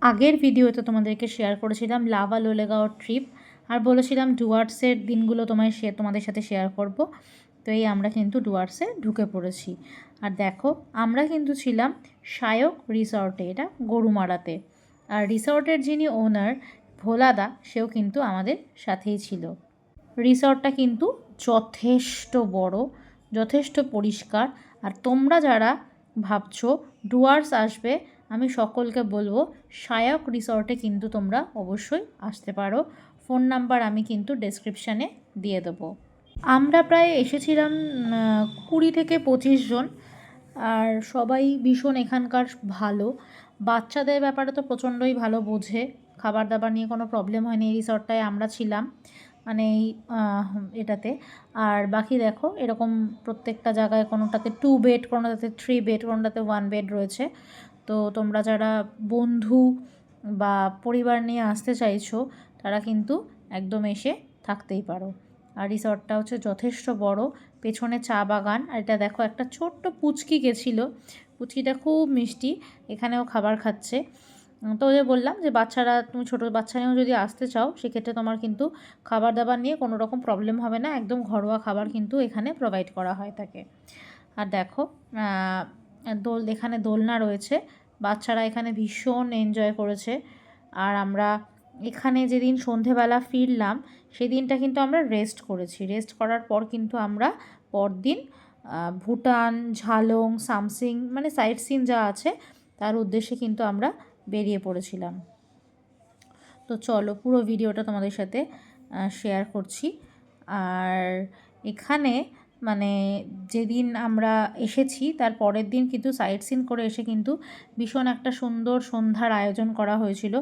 আগের ভিডিওতে তোমাদেরকে শেয়ার করেছিলাম লাভা লোলেগাঁও ট্রিপ, আর বলেছিলাম ডুয়ার্সের দিনগুলো তোমাদের সাথে শেয়ার করব। তো এই আমরা কিন্তু ডুয়ার্সে ঢুকে পড়েছি। আর দেখো আমরা কিন্তু ছিলাম সায়ক রিসর্টে, এটা গরুমারাতে। আর রিসর্টের যিনি ওনার ভোলাদা, সেও কিন্তু আমাদের সাথেই ছিল। রিসর্টটা কিন্তু যথেষ্ট বড়, যথেষ্ট পরিষ্কার। আর তোমরা যারা ভাবছো ডুয়ার্স আসবে, আমি সকলকে বলবো সায়ক রিসর্টে কিন্তু তোমরা অবশ্যই আসতে পারো। ফোন নাম্বার আমি কিন্তু ডেসক্রিপশানে দিয়ে দেবো। আমরা প্রায় এসেছিলাম 20 থেকে 25 জন। আর সবাই ভীষণ এখানকার ভালো। বাচ্চাদের ব্যাপারে তো প্রচণ্ডই ভালো বোঝে, খাবার দাবার নিয়ে কোনো প্রবলেম হয়নি এই রিসর্টটায় আমরা ছিলাম, মানে এই এটাতে। আর বাকি দেখো এরকম প্রত্যেকটা জায়গায় কোনোটাতে 2 বেড, কোনোটাতে 3 বেড, কোনোটাতে 1 বেড রয়েছে। তো তোমরা যারা বন্ধু বা পরিবার নিয়ে আসতে চাইছো তারা কিন্তু একদম এসে থাকতেই পারো। আর রিসর্টটা হচ্ছে যথেষ্ট বড়, পেছনে চা বাগান। আর এটা দেখো একটা ছোট্ট পুচকি গেছিলো, পুচকিটা খুব মিষ্টি, এখানেও খাবার খাচ্ছে। তো যে বললাম যে বাচ্চারা, তুমি ছোটো বাচ্চা নিয়েও যদি আসতে চাও সেক্ষেত্রে তোমার কিন্তু খাবার দাবার নিয়ে কোনো রকম প্রবলেম হবে না, একদম ঘরোয়া খাবার কিন্তু এখানে প্রোভাইড করা হয় থাকে। আর দেখো এখানে দোলনা রয়েছে, বাচ্চারা এখানে ভীষণ এনজয় করেছে। আর আমরা এখানে যেদিন সন্ধেবেলা ফিরলাম সেদিনটা কিন্তু আমরা রেস্ট করেছি। রেস্ট করার পর কিন্তু আমরা পরদিন ভুটান, ঝালং, সামসিং, মানে সাইট সিন যা আছে তার উদ্দেশ্যে কিন্তু আমরা বেরিয়ে পড়েছিলাম। তো চলো পুরো ভিডিওটা তোমাদের সাথে শেয়ার করছি। আর এখানে মানে যেদিন আমরা এসেছি তার পরের দিন কিন্তু সাইট সিন করে এসে কিন্তু ভীষণ একটা সুন্দর সন্ধ্যার আয়োজন করা হয়েছিল,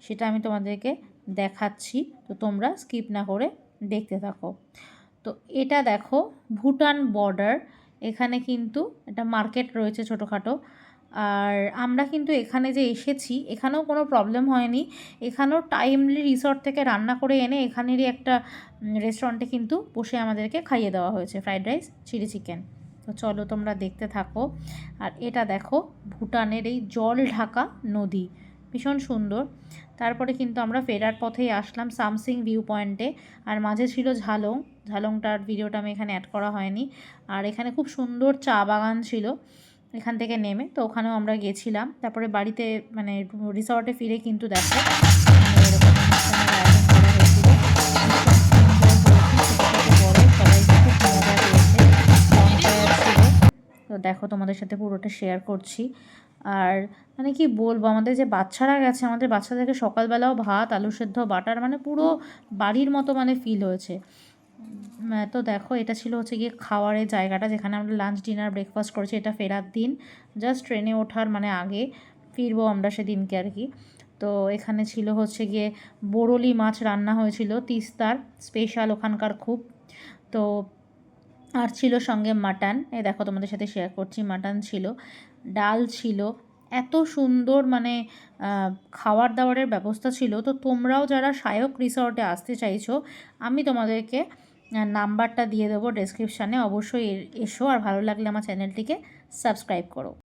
সেটা আমি তোমাদেরকে দেখাচ্ছি। তো তোমরা স্কিপ না করে দেখতে থাকো। তো এটা দেখো ভুটান বর্ডার, এখানে কিন্তু একটা মার্কেট রয়েছে ছোটোখাটো। আর আমরা কিন্তু এখানে যে এসেছি এখানেও কোনো প্রবলেম হয়নি, এখানেও টাইমলি রিসর্ট থেকে রান্না করে এনে এখানেরই একটা রেস্টুরেন্টে কিন্তু বসে আমাদেরকে খাইয়ে দেওয়া হয়েছে ফ্রাইড রাইস, চিলি চিকেন। তো চলো তোমরা দেখতে থাকো। আর এটা দেখো ভুটানের এই জল ঢাকা নদী, ভীষণ সুন্দর। তারপরে কিন্তু আমরা ফেরার পথেই আসলাম সামসিং ভিউ পয়েন্টে। আর মাঝে ছিল ঝালংটার ভিডিওটা আমি এখানে অ্যাড করা হয়নি। আর এখানে খুব সুন্দর চা বাগান ছিল এখান থেকে নেমে, তো ওখানেও আমরা গেছিলাম। তারপরে বাড়িতে মানে রিসর্টে ফিরে কিন্তু দেখো মানে এরকম অনুষ্ঠানের আয়োজন করা হয়েছিল, সবাই খুব মজা পেয়েছে, বনফায়ার ছিল। তো দেখো তোমাদের সাথে পুরোটা শেয়ার করছি। আর মানে কি বলবো, আমাদের যে বাচ্চারা গেছে, আমাদের বাচ্চাদেরকে সকালবেলাও ভাত, আলু সেদ্ধ, বাটার, মানে পুরো বাড়ির মতো মানে ফিল হয়েছে। তো দেখো এটা ছিল হচ্ছে গিয়ে খাওয়ারের জায়গাটা, যেখানে আমরা লাঞ্চ, ডিনার, ব্রেকফাস্ট করেছি। এটা ফেরার দিন, জাস্ট ট্রেনে ওঠার মানে আগে ফিরবো আমরা সেদিনকে আর কি। তো এখানে ছিল হচ্ছে গিয়ে বরলি মাছ রান্না হয়েছিল, তিস্তার স্পেশাল ওখানকার খুব। তো আর ছিল সঙ্গে মাটন, এই দেখো তোমাদের সাথে শেয়ার করছি, মাটন ছিল, ডাল ছিল, এত সুন্দর মানে খাবার দাবারের ব্যবস্থা ছিল। তো তোমরাও যারা সায়ক রিসর্টে আসতে চাইছো, আমি তোমাদেরকে নাম্বারটা দিয়ে দেবো ডেসক্রিপশানে, অবশ্যই এসো। আর ভালো লাগলে আমার চ্যানেলটিকে সাবস্ক্রাইব করো।